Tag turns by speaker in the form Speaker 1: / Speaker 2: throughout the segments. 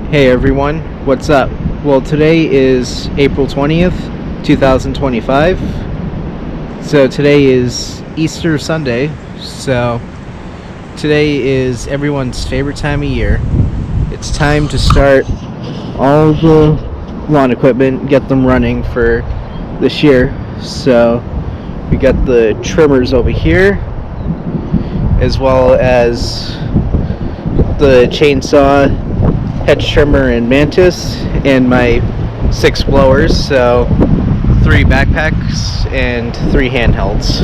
Speaker 1: Hey everyone, what's up? Well, today is April 20th, 2025. So today is Easter Sunday. So today is everyone's favorite time of year. It's time to start all the lawn equipment, get them running for this year. So we got the trimmers over here, as well as the chainsaw, Hedge trimmer, and Mantis, and my 6 blowers, so 3 backpacks and 3 handhelds.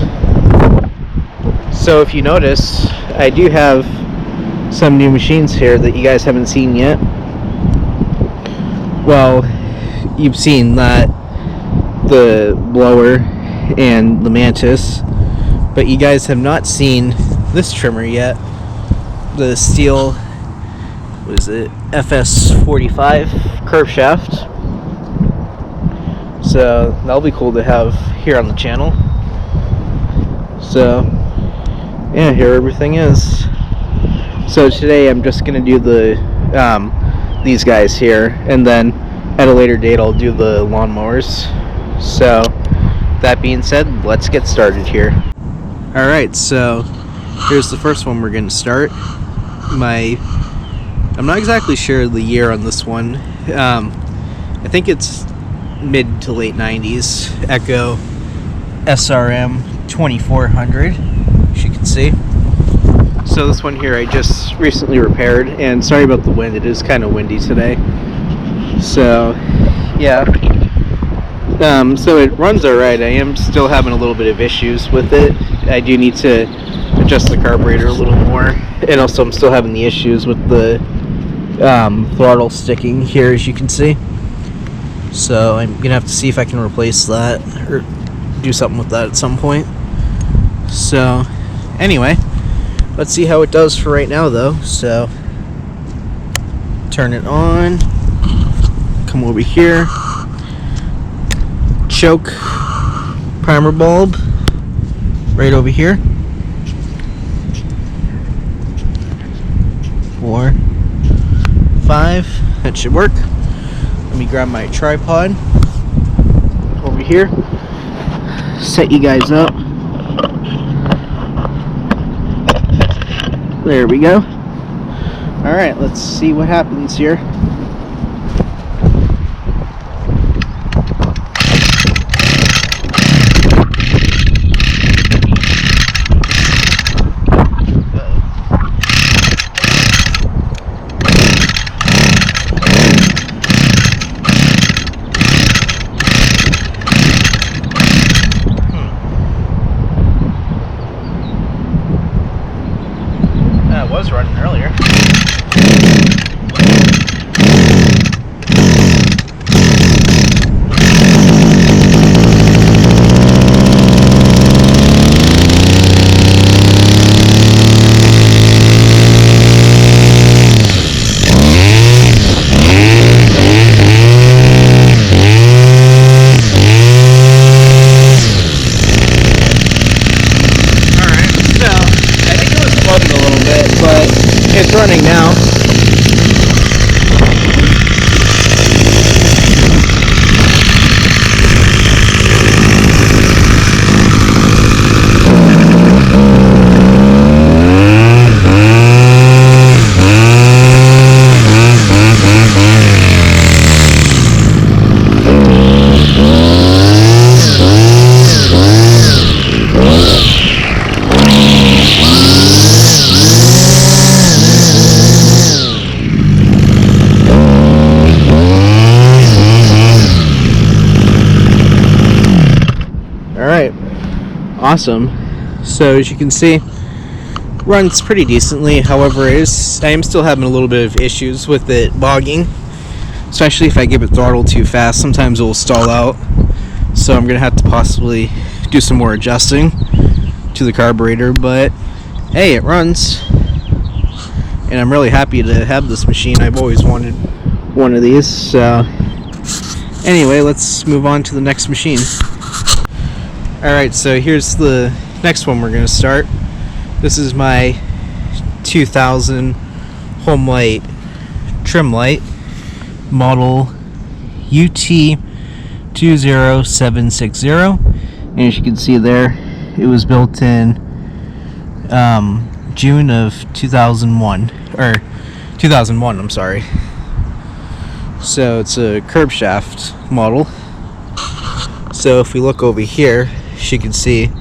Speaker 1: So if you notice, I do have some new machines here that you guys haven't seen yet. Well, you've seen that, the blower and the Mantis, but you guys have not seen this trimmer yet, the Stihl FS45 curve shaft. So that'll be cool to have here on the channel. So yeah, here everything is. So today I'm just gonna do the these guys here, and then at a later date I'll do the lawnmowers. So that being said, let's get started here. Alright, so here's the first one we're gonna start. I'm not exactly sure the year on this one. I think it's mid to late 90s. Echo SRM2400, as you can see. So this one here I just recently repaired, and sorry about the wind, it is kind of windy today. So yeah, so it runs alright. I am still having a little bit of issues with it. I do need to adjust the carburetor a little more, and also I'm still having the issues with the throttle sticking here, as you can see. So I'm gonna have to see if I can replace that or do something with that at some point. So anyway, let's see how it does for right now though. So turn it on, come over here, choke, primer bulb right over here, 4, 5, that should work. Let me grab my tripod over here, set you guys up. There we go. Alright, let's see what happens here. Was running earlier. It's running now. Alright, awesome. So as you can see, runs pretty decently. However, I am still having a little bit of issues with it bogging, especially if I give it throttle too fast. Sometimes it will stall out, so I'm gonna have to possibly do some more adjusting to the carburetor. But hey, it runs, and I'm really happy to have this machine. I've always wanted one of these. So anyway, let's move on to the next machine. Alright, so here's the next one we're going to start. This is my 2000 Homelite trim light. model UT20760, and as you can see there, it was built in June of 2001, or 2001, I'm sorry. So it's a curb shaft model. So if we look over here, you can see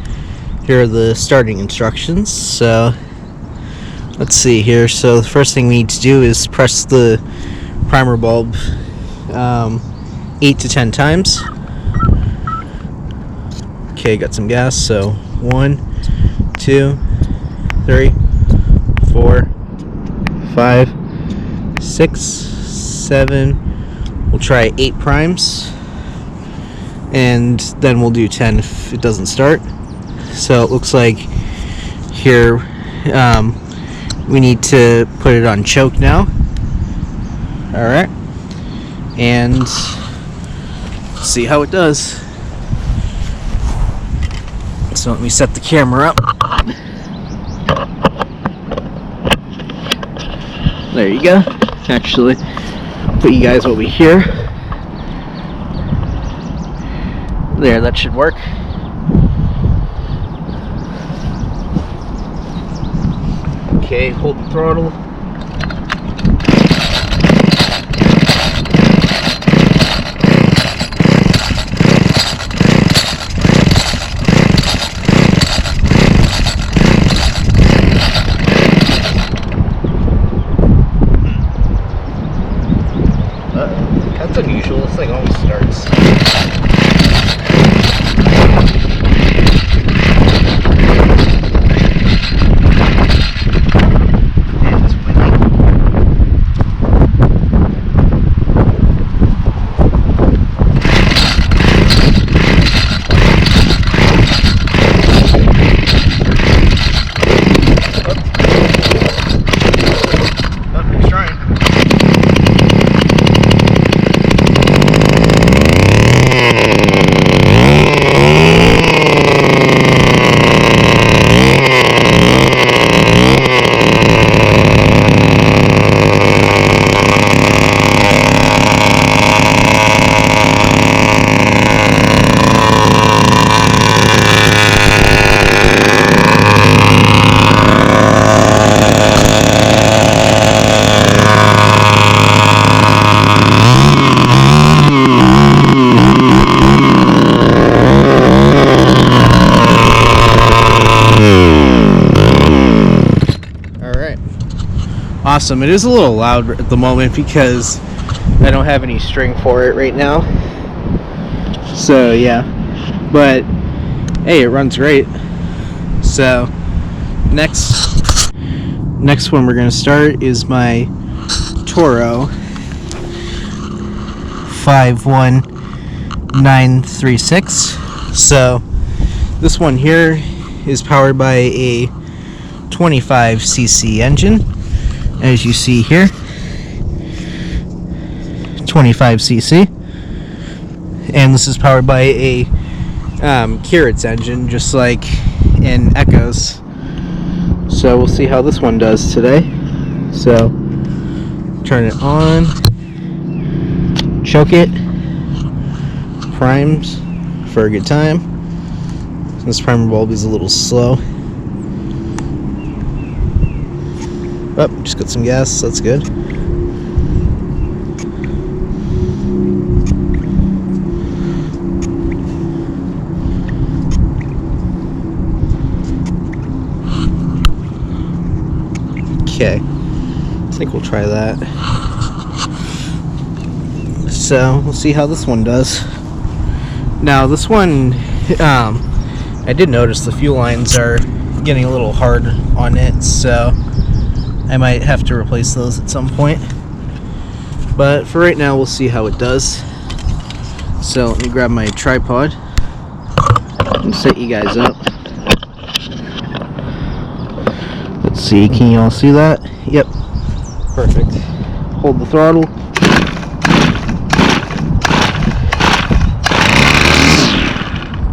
Speaker 1: here are the starting instructions. So let's see here. So the first thing we need to do is press the primer bulb 8 to 10 times. Okay, got some gas. So 1, 2, 3, 4, 5, 6, 7. We'll try 8 primes, and then we'll do 10 if it doesn't start. So it looks like here we need to put it on choke now. Alright, and see how it does. So let me set the camera up. There you go. Actually, put you guys over here. There, that should work. Okay, hold the throttle. That's unusual. This thing always starts. Awesome. It is a little loud at the moment because I don't have any string for it right now. So yeah, but hey, it runs great. So next one we're gonna start is my Toro 51936. So this one here is powered by a 25cc engine. As you see here, 25cc, and this is powered by a Carrots engine, just like in Echoes. So we'll see how this one does today. So turn it on, choke it, primes for a good time. This primer bulb is a little slow. Oh, just got some gas, that's good. Okay, I think we'll try that. So, we'll see how this one does. Now, this one, I did notice the fuel lines are getting a little hard on it, so I might have to replace those at some point. But for right now, we'll see how it does. So let me grab my tripod and set you guys up. Let's see, can you all see that? Yep, perfect. Hold the throttle.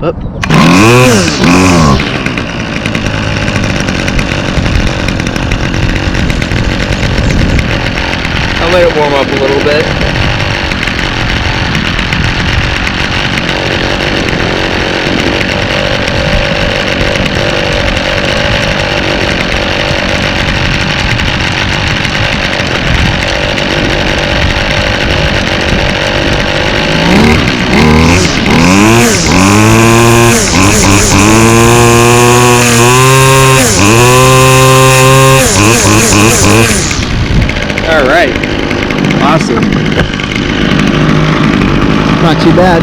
Speaker 1: Up. I'll let it warm up a little bit. Awesome. Not too bad.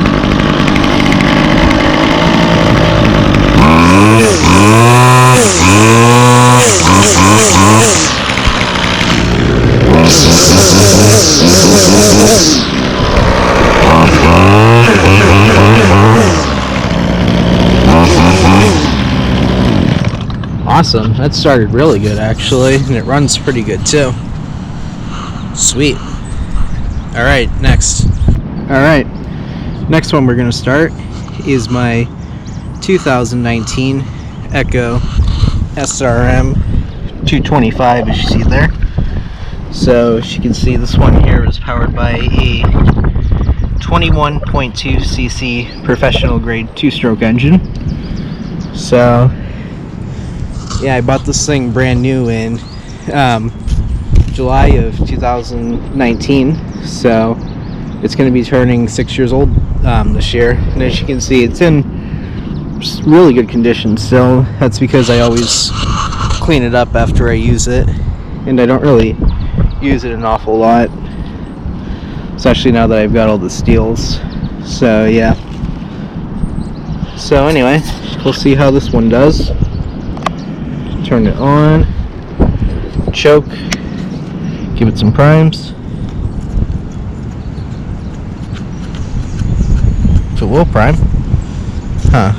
Speaker 1: Awesome. That started really good actually, and it runs pretty good too. Sweet. Alright, next. Alright, next one we're going to start is my 2019 Echo SRM225, as you see there. So, as you can see, this one here is powered by a 21.2cc professional grade 2-stroke engine. So, yeah, I bought this thing brand new in July of 2019, so it's going to be turning 6 years old this year. And as you can see, it's in really good condition still. That's because I always clean it up after I use it, and I don't really use it an awful lot, especially now that I've got all the Stihls. So yeah. So anyway, we'll see how this one does. Turn it on, choke, give it some primes. If it will prime. Huh.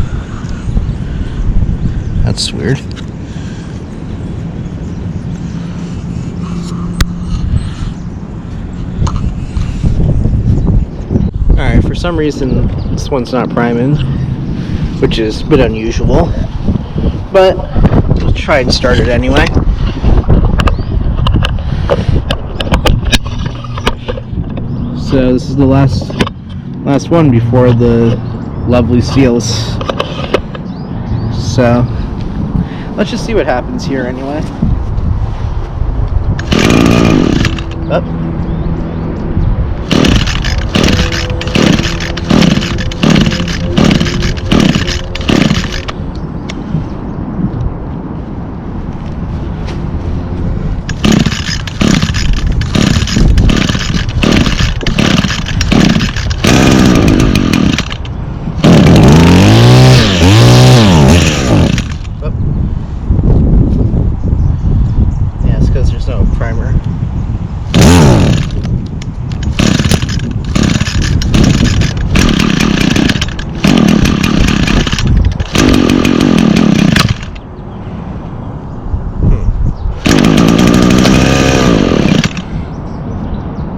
Speaker 1: That's weird. Alright, for some reason this one's not priming, which is a bit unusual, but we'll try and start it anyway. So this is the last one before the lovely Stihls. So let's just see what happens here anyway. Up.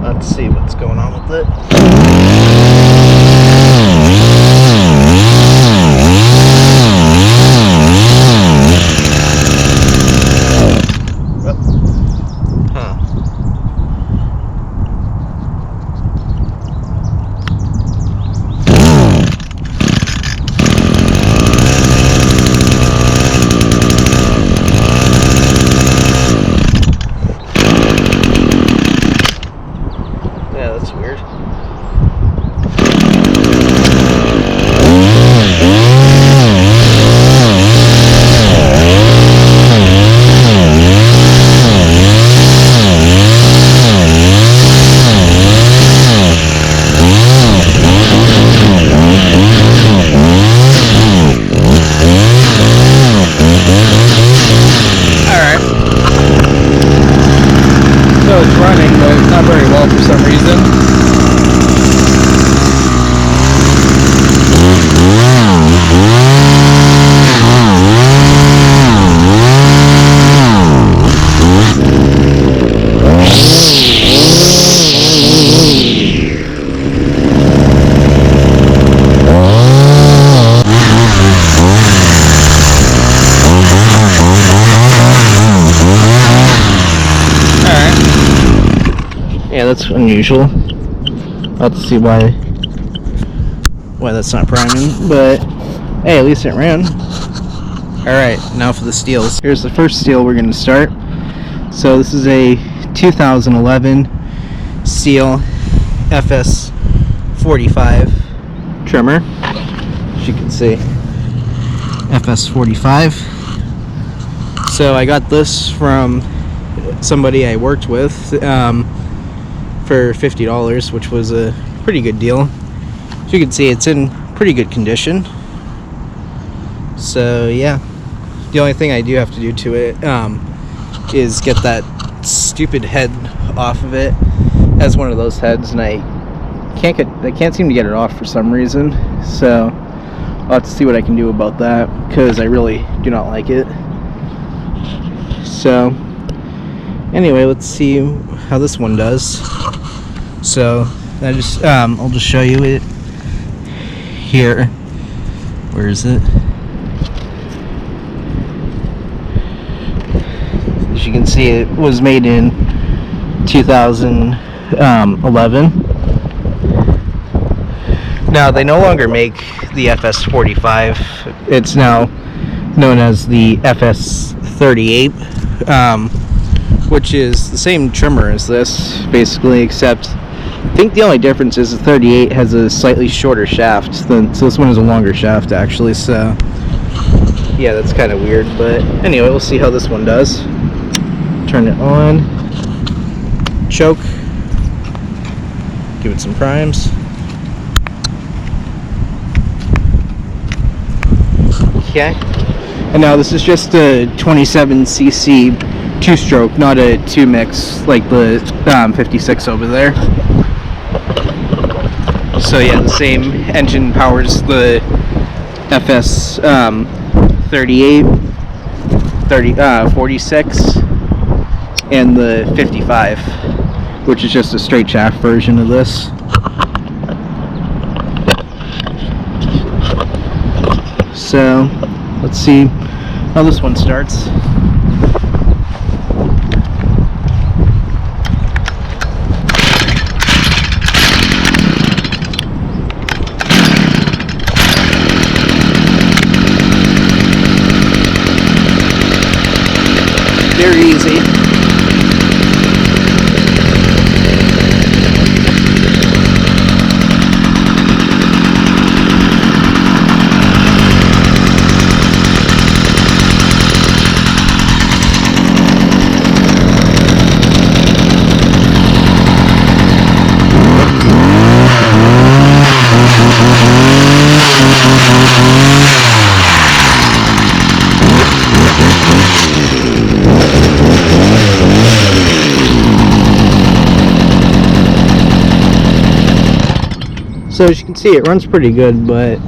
Speaker 1: Let's see what's going on with it. That's weird. Alright. So it's running, but it's not very well for some reason. Yeah, that's unusual. I'll have to see why that's not priming, but hey, at least it ran. Alright, now for the Stihls. Here's the first Stihl we're going to start. So this is a 2011 Stihl FS45 trimmer, as you can see. FS45. So I got this from somebody I worked with for $50, which was a pretty good deal. As you can see, it's in pretty good condition. So yeah, the only thing I do have to do to it is get that stupid head off of it. It has one of those heads, and I can't seem to get it off for some reason. So I'll have to see what I can do about that, because I really do not like it. So anyway, let's see how this one does. So I'll just show you it here. Where is it? As you can see, it was made in 2011. Now they no longer make the FS45. It's now known as the FS38, which is the same trimmer as this, basically, except I think the only difference is the 38 has a slightly shorter shaft, so this one has a longer shaft, actually. So yeah, that's kind of weird, but anyway, we'll see how this one does. Turn it on, choke, give it some primes. Okay, and now this is just a 27cc 2-stroke, not a 2-mix like the 56 over there. So yeah, the same engine powers the FS38, 46, and the 55, which is just a straight shaft version of this. So let's see how this one starts. Very easy. So as you can see, it runs pretty good, but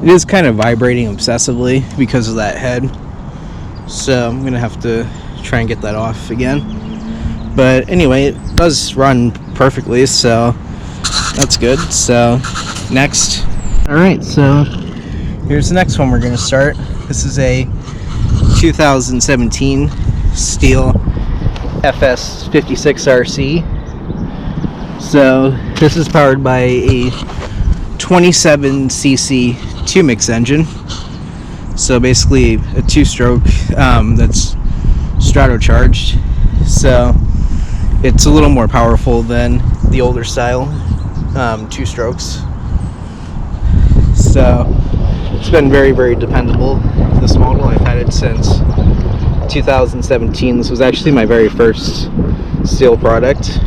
Speaker 1: it is kind of vibrating obsessively because of that head. So I'm gonna have to try and get that off again. But anyway, it does run perfectly, so that's good. So next, alright, so here's the next one we're gonna start. This is a 2017 Stihl FS56 RC. So this is powered by a 27cc 2-mix engine. So basically a 2-stroke that's strato-charged. So it's a little more powerful than the older style 2-strokes. So it's been very, very dependable, this model. I've had it since 2017. This was actually my very first Stihl product.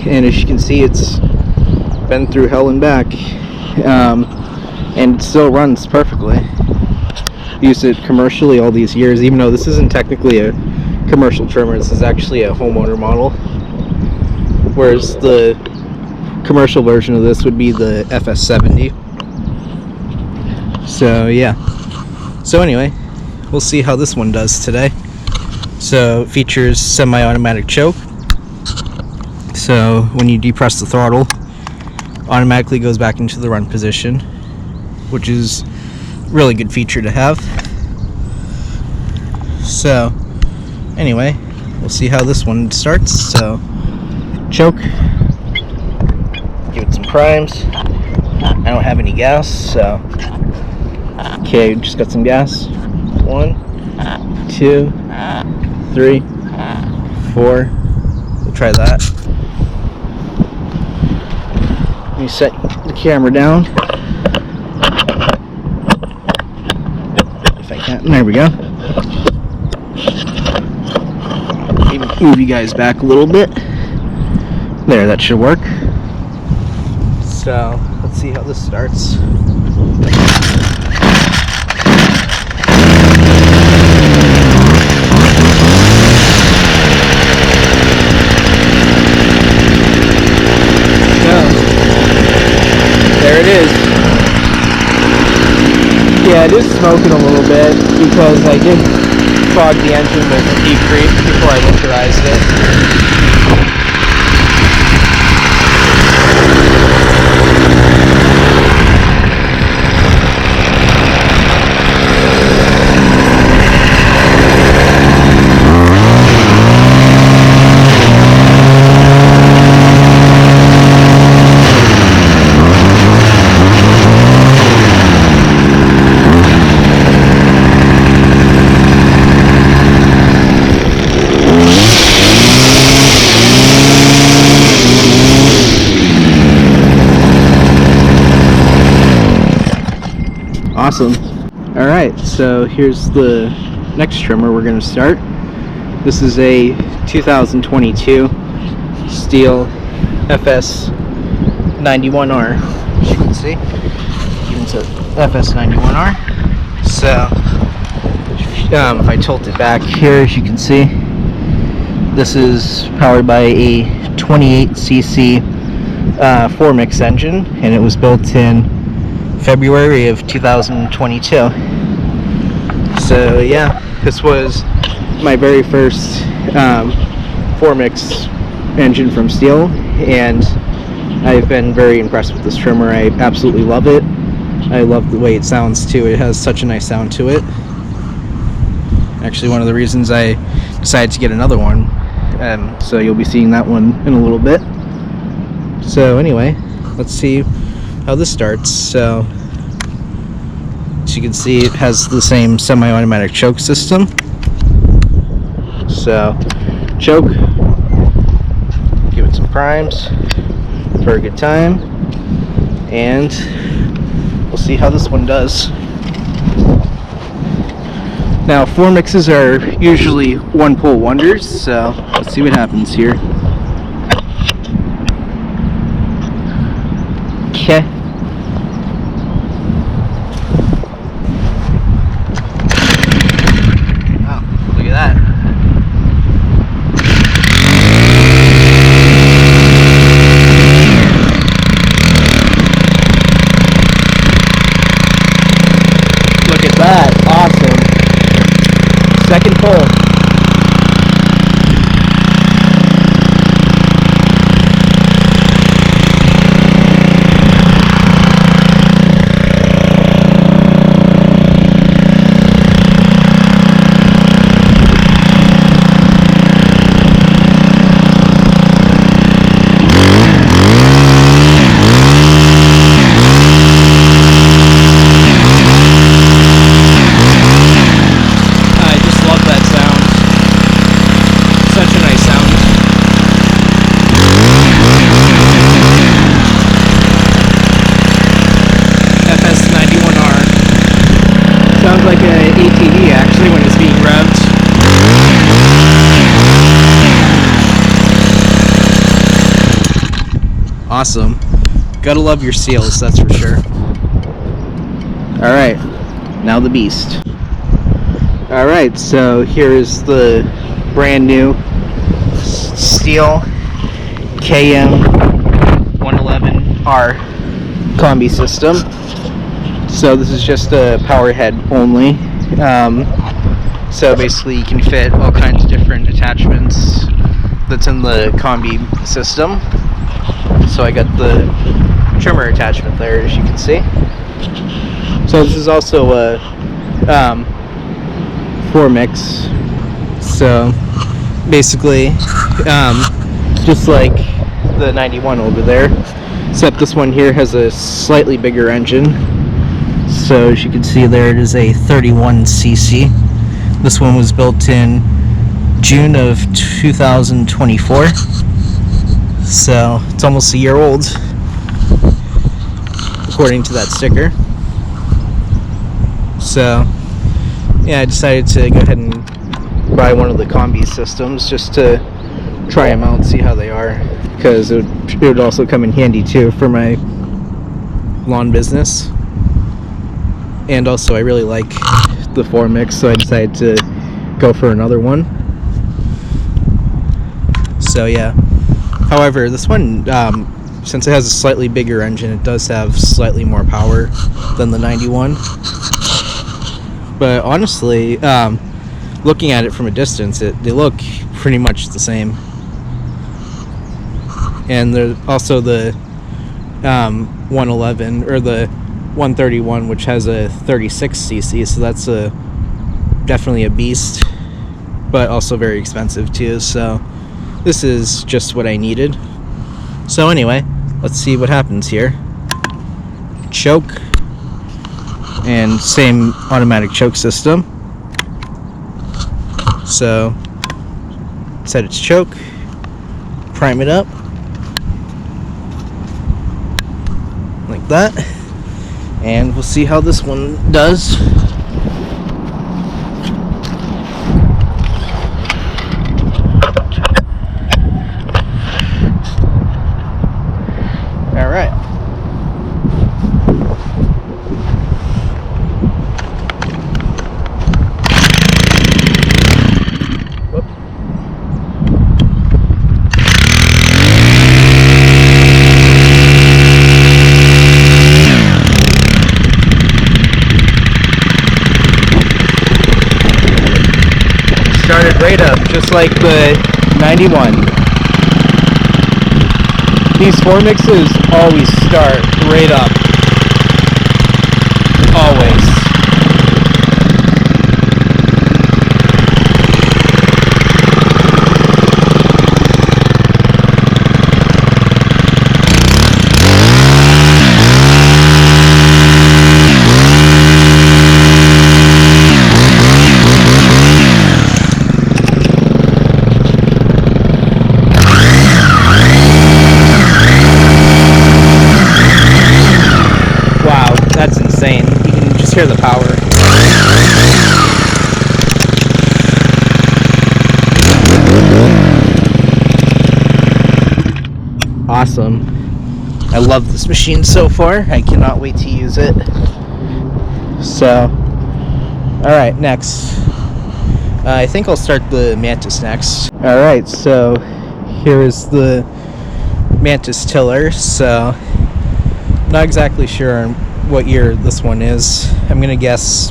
Speaker 1: And as you can see, it's been through hell and back, and it still runs perfectly. Used it commercially all these years, even though this isn't technically a commercial trimmer. This is actually a homeowner model, whereas the commercial version of this would be the FS70. So yeah, so anyway, we'll see how this one does today. So it features semi-automatic choke. So when you depress the throttle, automatically goes back into the run position, which is a really good feature to have. So anyway, we'll see how this one starts. So choke, give it some primes. I don't have any gas, so okay, just got some gas. 1, 2, 3, 4. We'll try that. Let me set the camera down if I can. There we go. Maybe move you guys back a little bit. There, that should work. So let's see how this starts. There it is. Yeah, it is smoking a little bit because I did fog the engine with a deep freeze before I winterized it. Awesome. Alright, so here's the next trimmer we're going to start. This is a 2022 Stihl FS91R. As you can see, it's a FS91R. So, if I tilt it back here, as you can see, this is powered by a 28cc 4-mix engine, and it was built in February of 2022. So yeah, this was my very first 4-mix engine from Stihl, and I've been very impressed with this trimmer. I absolutely love it. I love the way it sounds too. It has such a nice sound to it. Actually, one of the reasons I decided to get another one, so you'll be seeing that one in a little bit. So anyway, let's see how this starts. So as you can see, it has the same semi-automatic choke system. So choke, give it some primes for a good time, and we'll see how this one does. Now 4-mixes are usually one-pull wonders, so let's see what happens here. Okay. Wow, look at that. Look at that, awesome. Second pull. Sounds like an ATV actually when it's being revved. Awesome. Gotta love your seals, that's for sure. Alright, now the beast. Alright, so here is the brand new Stihl KM111R combi system. So this is just a power head only. So basically you can fit all kinds of different attachments that's in the combi system. So I got the trimmer attachment there, as you can see. So this is also a 4-mix. So basically, just like the 91 over there, except this one here has a slightly bigger engine. So as you can see there, it is a 31cc. This one was built in June of 2024. So it's almost a year old, according to that sticker. So yeah, I decided to go ahead and buy one of the combi systems just to try them out and see how they are. because it would also come in handy too for my lawn business. And also I really like the 4-mix, so I decided to go for another one. So yeah. However, this one, since it has a slightly bigger engine, it does have slightly more power than the 91. But honestly, looking at it from a distance, they look pretty much the same. And there's also the 111 or the 131, which has a 36cc, so that's definitely a beast, but also very expensive too. So this is just what I needed. So anyway, let's see what happens here. Choke, and same automatic choke system. So set its choke, prime it up like that, and we'll see how this one does. Alright. Started right up, just like the 91. These 4-mixes always start right up. Always. Hear the power. Awesome. I love this machine so far. I cannot wait to use it. So, alright, next. I think I'll start the Mantis next. Alright, so here is the Mantis tiller. So, not exactly sure what year this one is. I'm gonna guess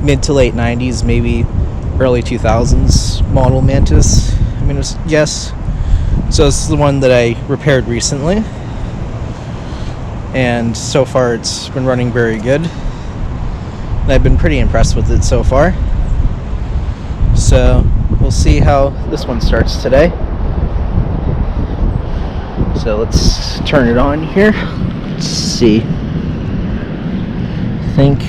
Speaker 1: mid to late 90s, maybe early 2000s model Mantis, I'm gonna guess. So this is the one that I repaired recently, and so far it's been running very good, and I've been pretty impressed with it so far. So we'll see how this one starts today. So let's turn it on here. Let's see. I think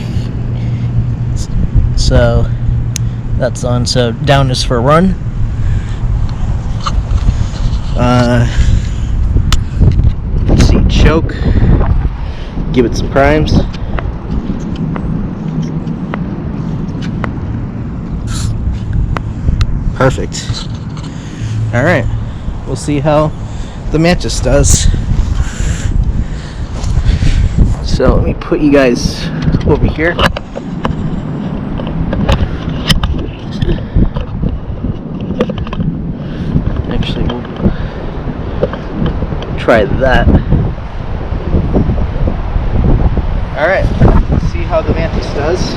Speaker 1: so. That's on. So down is for run. Let's see, choke. Give it some primes. Perfect. All right. We'll see how the Mantis does. So let me put you guys over here. Actually, we'll try that. Alright, let's see how the Mantis does.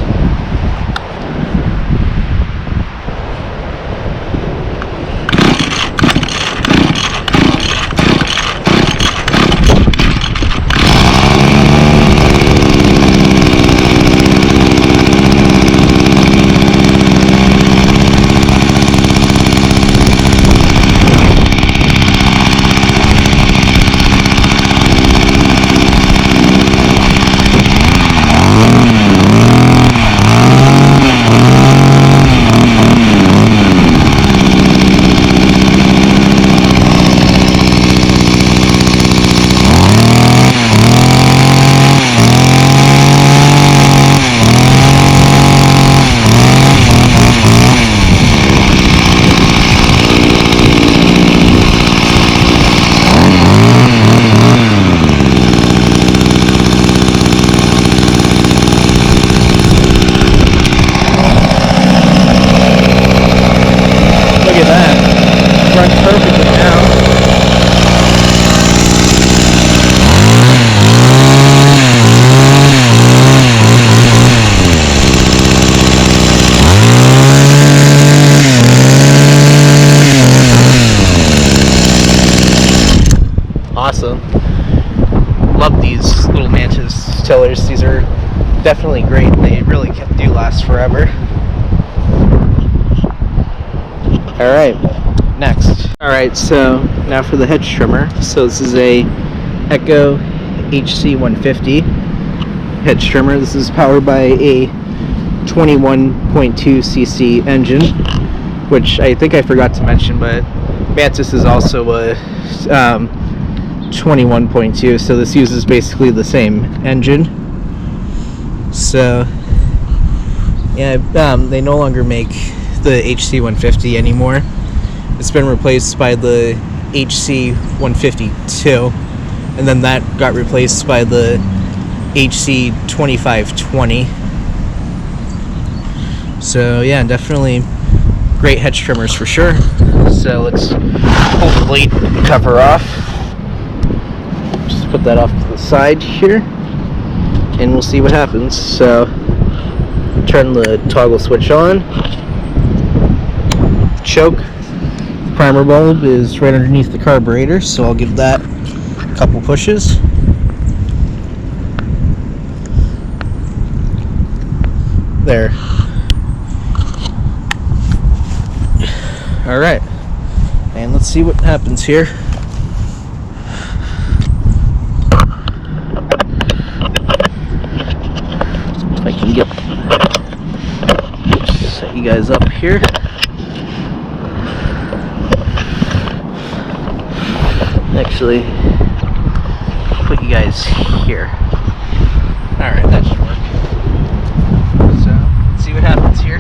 Speaker 1: Love these little Mantis tillers. These are definitely great. They really do last forever. Alright, next. Alright, so now for the hedge trimmer. So this is a Echo HC150 hedge trimmer. This is powered by a 21.2cc engine, which I think I forgot to mention, but Mantis is also a 21.2, so this uses basically the same engine. So yeah, they no longer make the HC150 anymore. It's been replaced by the HC152, and then that got replaced by the HC2520. So yeah, definitely great hedge trimmers for sure. So let's pull the blade cover off. Just put that off to the side here, and we'll see what happens. So turn the toggle switch on. Choke. The primer bulb is right underneath the carburetor, so I'll give that a couple pushes. There. Alright, and let's see what happens here. If I can get set you guys up here. Actually, put you guys here. Alright, that should work. So, let's see what happens here.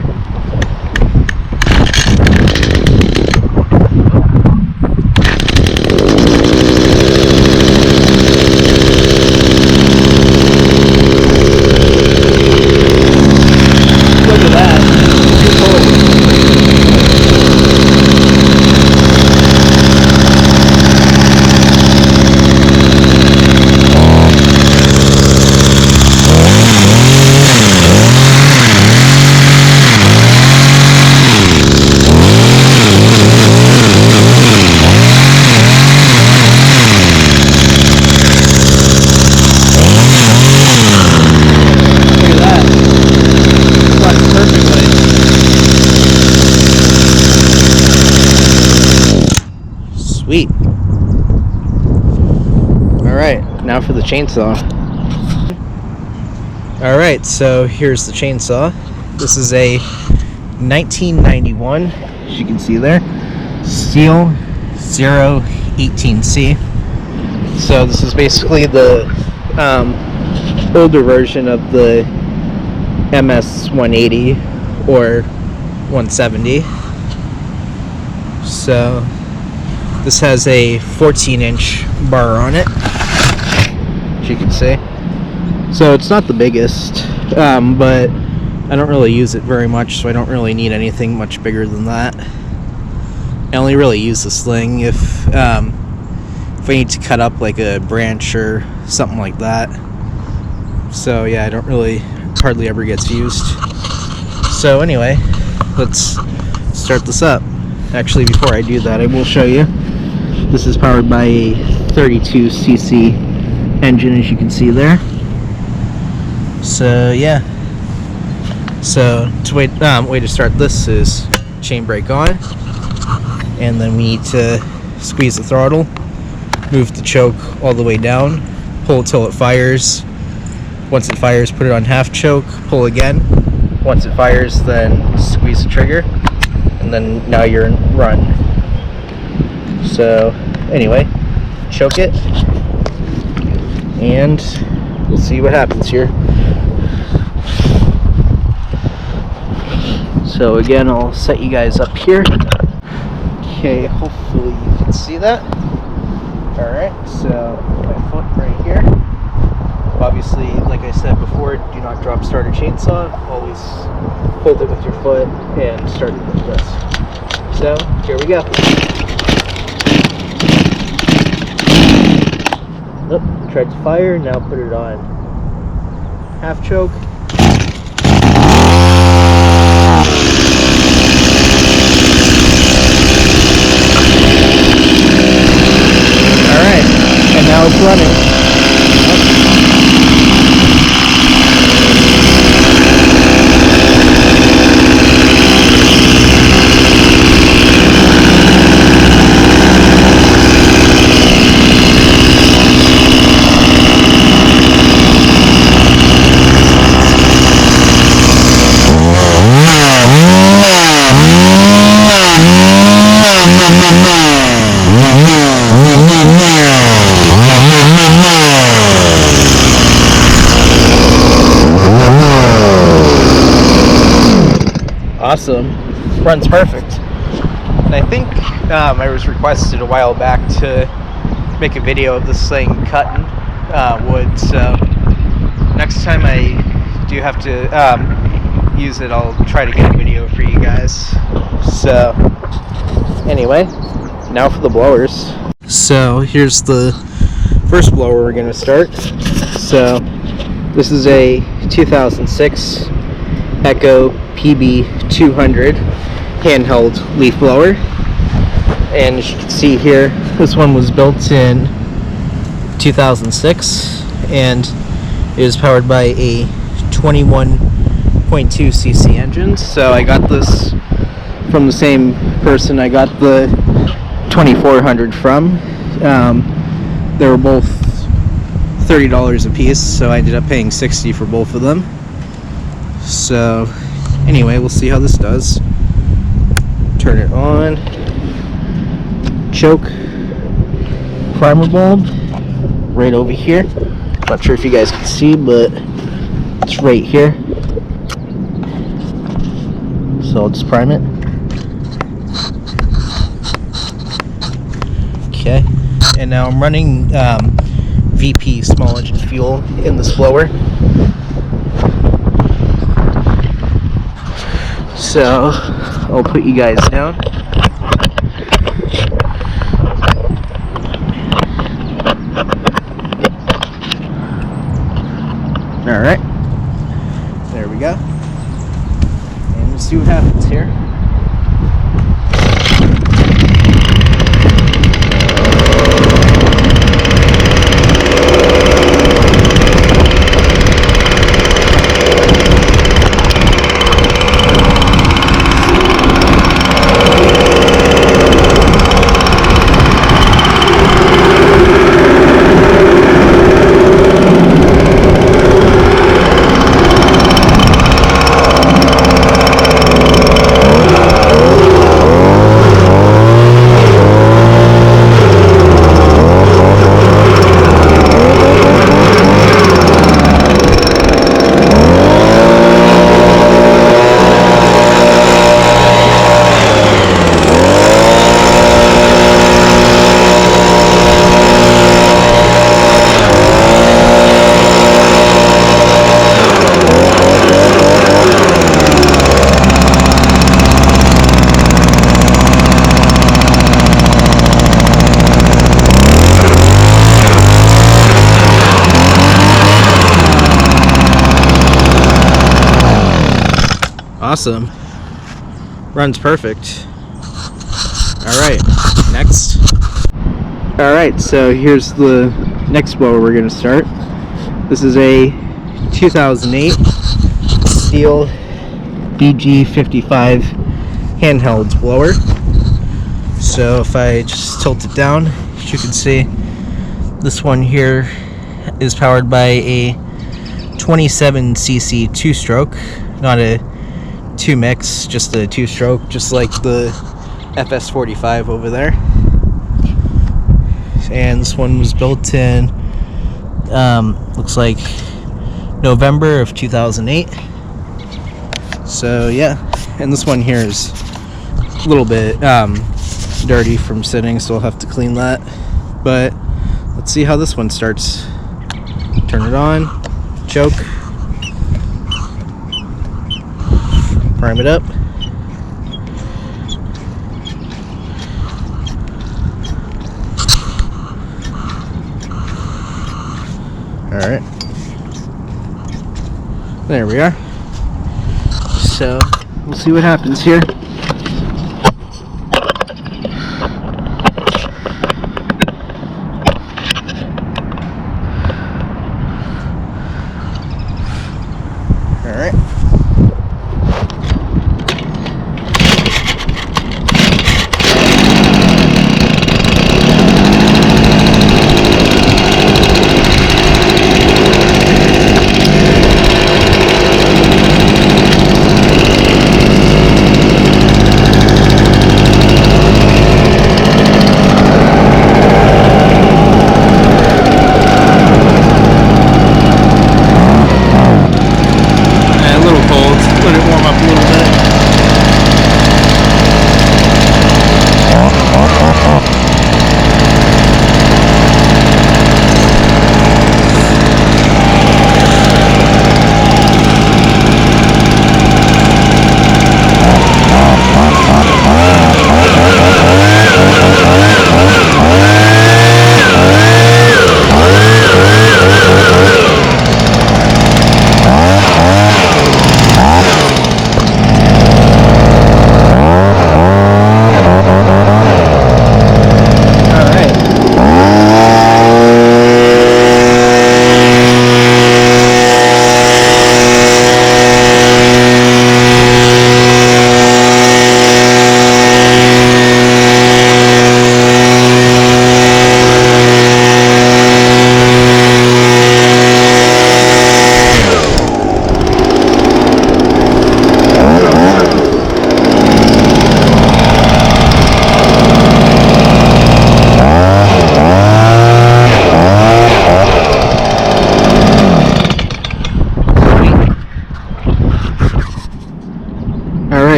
Speaker 1: Sweet. Alright, now for the chainsaw. Alright, so here's the chainsaw. This is a 1991, as you can see there, Stihl 018C. So this is basically the older version of the MS-180 or 170. So this has a 14-inch bar on it, as you can see. So it's not the biggest, but I don't really use it very much, so I don't really need anything much bigger than that. I only really use the sling if I need to cut up like a branch or something like that. So yeah, I don't really, hardly ever gets used. So anyway, let's start this up. Actually, before I do that, I will show you. This is powered by a 32cc engine, as you can see there. So yeah. So to way to start this is chain brake on, and then we need to squeeze the throttle, move the choke all the way down, pull till it fires. Once it fires, put it on half choke, pull again. Once it fires, then squeeze the trigger, and then now you're in run. So anyway, choke it, and we'll see what happens here. So again, I'll set you guys up here. Okay, hopefully you can see that. Alright, so my foot right here. Obviously, like I said before, do not drop start a chainsaw. Always hold it with your foot and start it like this. So here we go. Oh, tried to fire, now put it on half choke. Alright, And now it's running. Awesome, runs perfect. And I think I was requested a while back to make a video of this thing cutting wood, so next time I do have to use it, I'll try to get a video for you guys. So anyway, now for the blowers. So here's the first blower we're going to start. So this is a 2006 Echo PB200 handheld leaf blower, and as you can see here, this one was built in 2006 and it is powered by a 21.2 cc engine. So I got this from the same person I got the 2400 from. They were both $30 a piece, so I ended up paying $60 for both of them. So anyway, we'll see how this does. Turn it on. Choke. Primer bulb right over here. Not sure if you guys can see, but it's right here. So I'll just prime it. Okay, and now I'm running VP small engine fuel in this blower. So I'll put you guys down. Alright, there we go. And we'll see what happens here. Awesome. Runs perfect. Alright, next. Alright, so here's the next blower we're going to start. This is a 2008 Stihl BG55 handheld blower. So if I just tilt it down, as you can see, this one here is powered by a 27cc two-stroke, not a two mix, just a two-stroke, just like the FS45 over there. And this one was built in looks like November of 2008. So yeah, and this one here is a little bit dirty from sitting, so I'll have to clean that. But let's see how this one starts. Turn it on, choke, prime it up. Alright, there we are. So we'll see what happens here.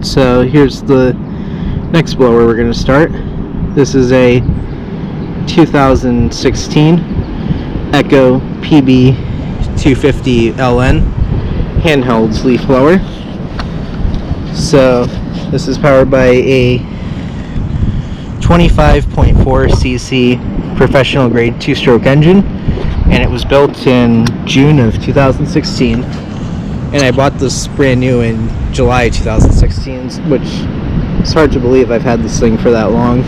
Speaker 1: So here's the next blower we're going to start. This is a 2016 Echo PB250 handheld leaf blower. So this is powered by a 25.4cc professional grade 2-stroke engine, and it was built in June of 2016, and I bought this brand new in July 2016, which it's hard to believe I've had this thing for that long.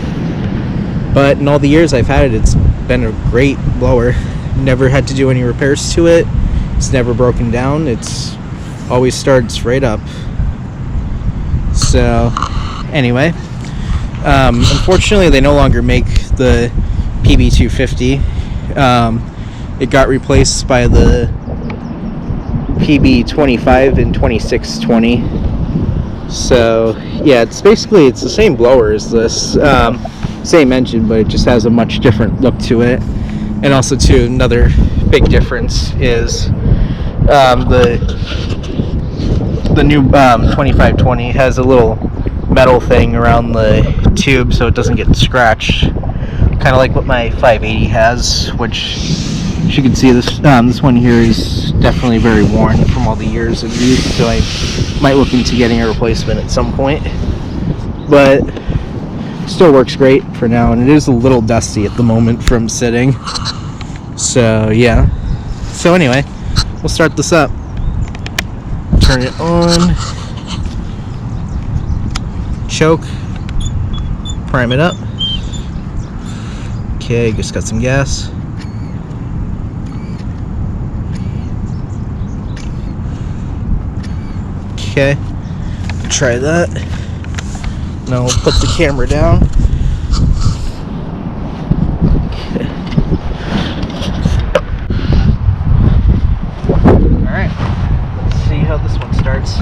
Speaker 1: But in all the years I've had it, it's been a great blower. Never had to do any repairs to it. It's never broken down. It's always started straight up. So anyway, unfortunately they no longer make the PB250. It got replaced by the PB25 and 2620. So yeah, it's the same blower as this, same engine, but it just has a much different look to it. And also too, another big difference is the new 2520 has a little metal thing around the tube so it doesn't get scratched, kind of like what my 580 has, which, as you can see, this one here is definitely very worn from all the years of use, so I might look into getting a replacement at some point. But still works great for now, and it is a little dusty at the moment from sitting. So yeah. So anyway, we'll start this up. Turn it on. Choke. Prime it up. Okay, just got some gas. Okay, try that. Now we'll put the camera down. Okay. Alright, let's see how this one starts.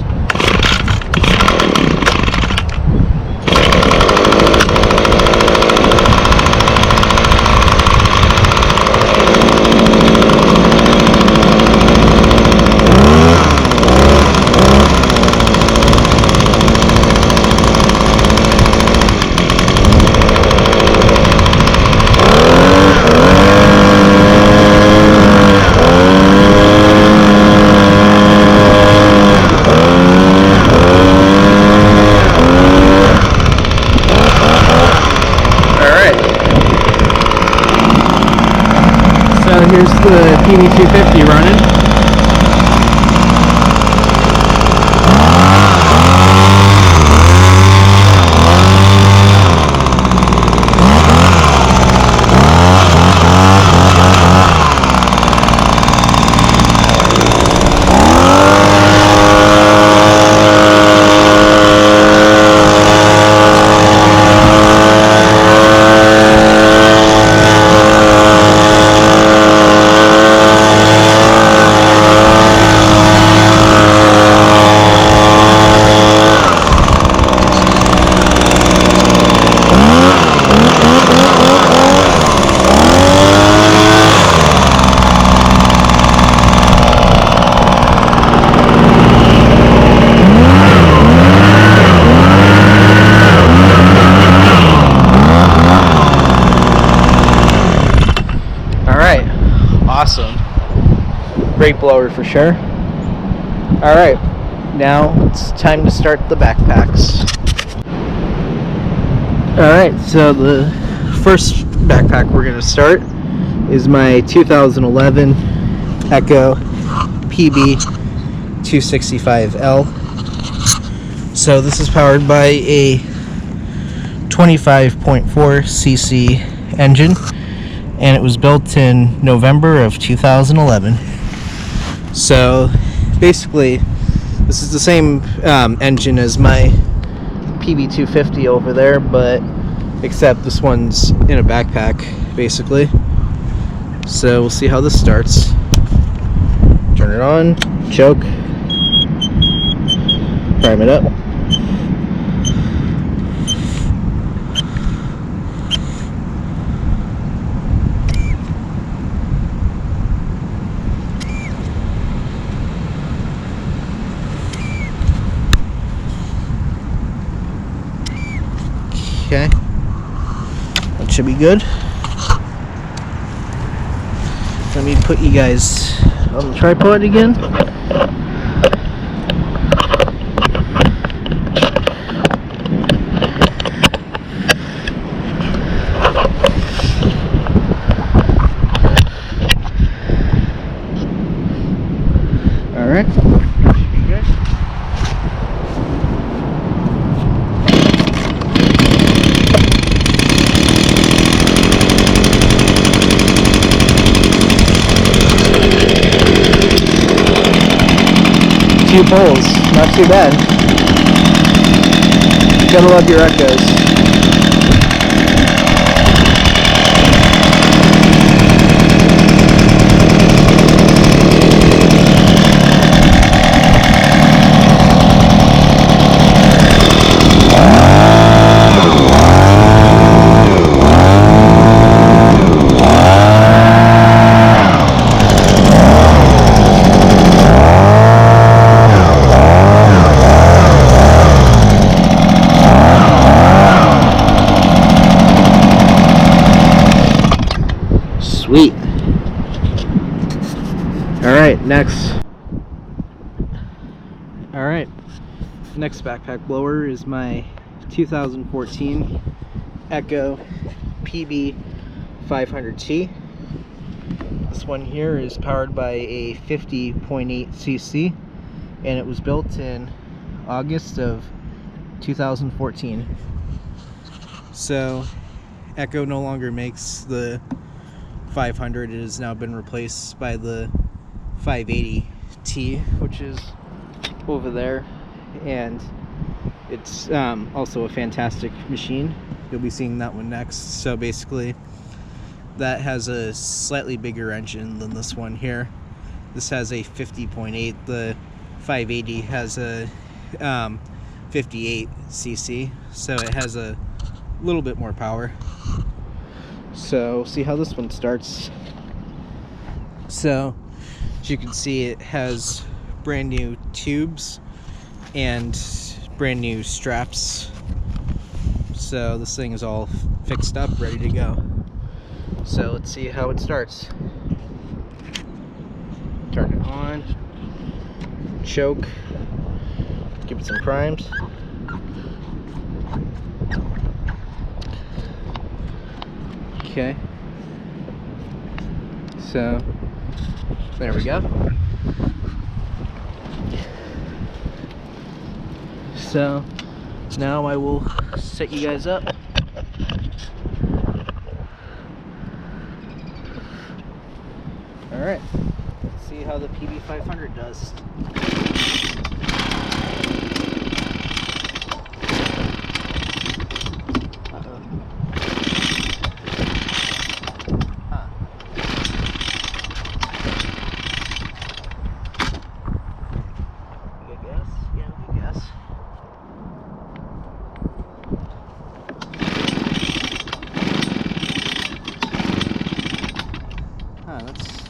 Speaker 1: Here's the PB250 running. Awesome. Great blower for sure. Alright, now it's time to start the backpacks. Alright, so the first backpack we're going to start is my 2011 Echo PB265l. So this is powered by a 25.4cc engine, and it was built in November of 2011. So basically this is the same engine as my PB250 over there, but except this one's in a backpack basically. So we'll see how this starts. Turn it on, choke, prime it up. Okay, that should be good. Let me put you guys on the tripod again. All right. Should be good. Few poles, not too bad. You gotta love your Echoes. Sweet. Alright, next. Alright, next backpack blower is my 2014 Echo PB500T. This one here is powered by a 50.8 cc, and it was built in August of 2014. So Echo no longer makes the 500. It has now been replaced by the 580T, which is over there, and it's also a fantastic machine. You'll be seeing that one next. So basically that has a slightly bigger engine than this one here. This has a 50.8. The 580 has a 58 cc, so it has a little bit more power. So see how this one starts. So as you can see, it has brand new tubes and brand new straps. So this thing is all fixed up, ready to go. So let's see how it starts. Turn it on, choke, give it some primes. Okay, so there we go. So now I will set you guys up. Alright, let's see how the PB500 does.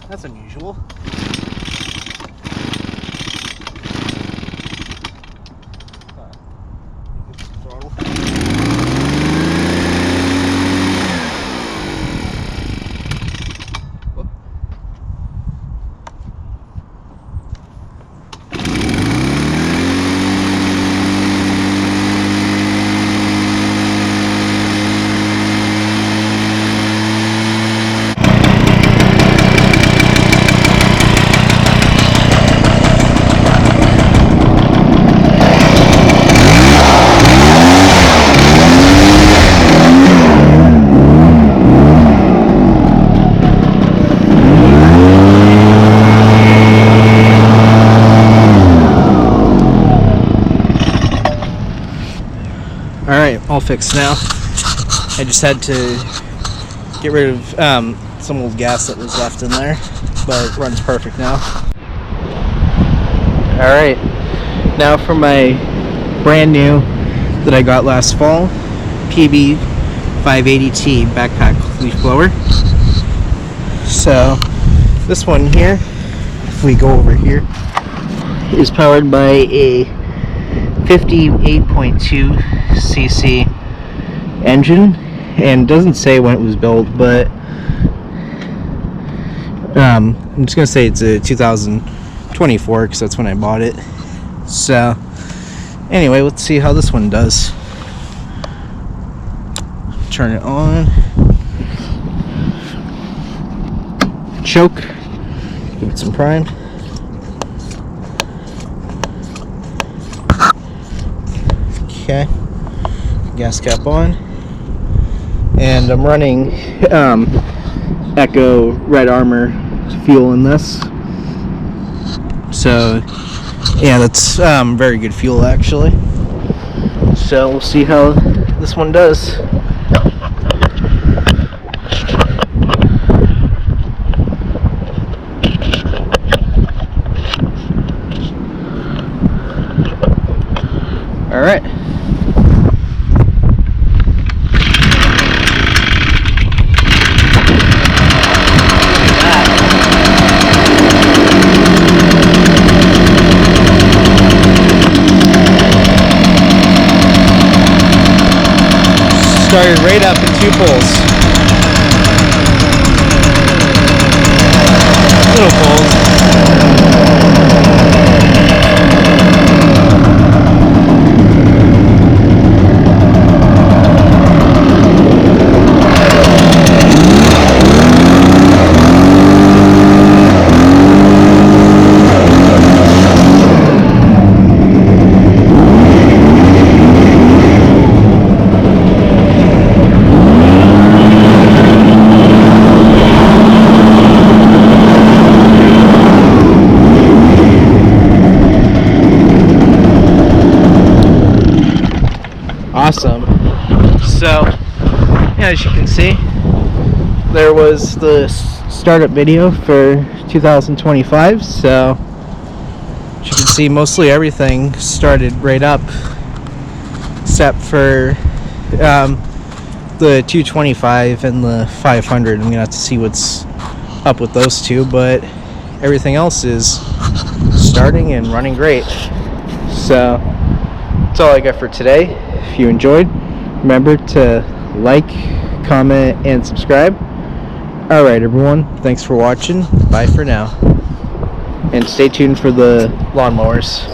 Speaker 1: That's unusual. Throttle. Whoop. Alright, all fixed now. I just had to get rid of some old gas that was left in there, but it runs perfect now. Alright, now for my brand new that I got last fall, PB580T backpack leaf blower. So this one here, if we go over here, is powered by a 58.2 cc, engine, and it doesn't say when it was built, but I'm just gonna say it's a 2024 because that's when I bought it. So anyway, let's see how this one does. Turn it on. Choke. Give it some prime. Okay. Gas cap on. And I'm running Echo Red Armor fuel in this. So yeah, that's very good fuel actually. So we'll see how this one does. All right. Started right up in 2 pulls. Little pulls. Awesome. So yeah, as you can see, there was the startup video for 2025. So as you can see, mostly everything started right up except for the 225 and the 500. I'm gonna have to see what's up with those two, but everything else is starting and running great. So that's all I got for today. If you enjoyed, remember to like, comment, and subscribe. Alright everyone, thanks for watching. Bye for now. And stay tuned for the lawnmowers.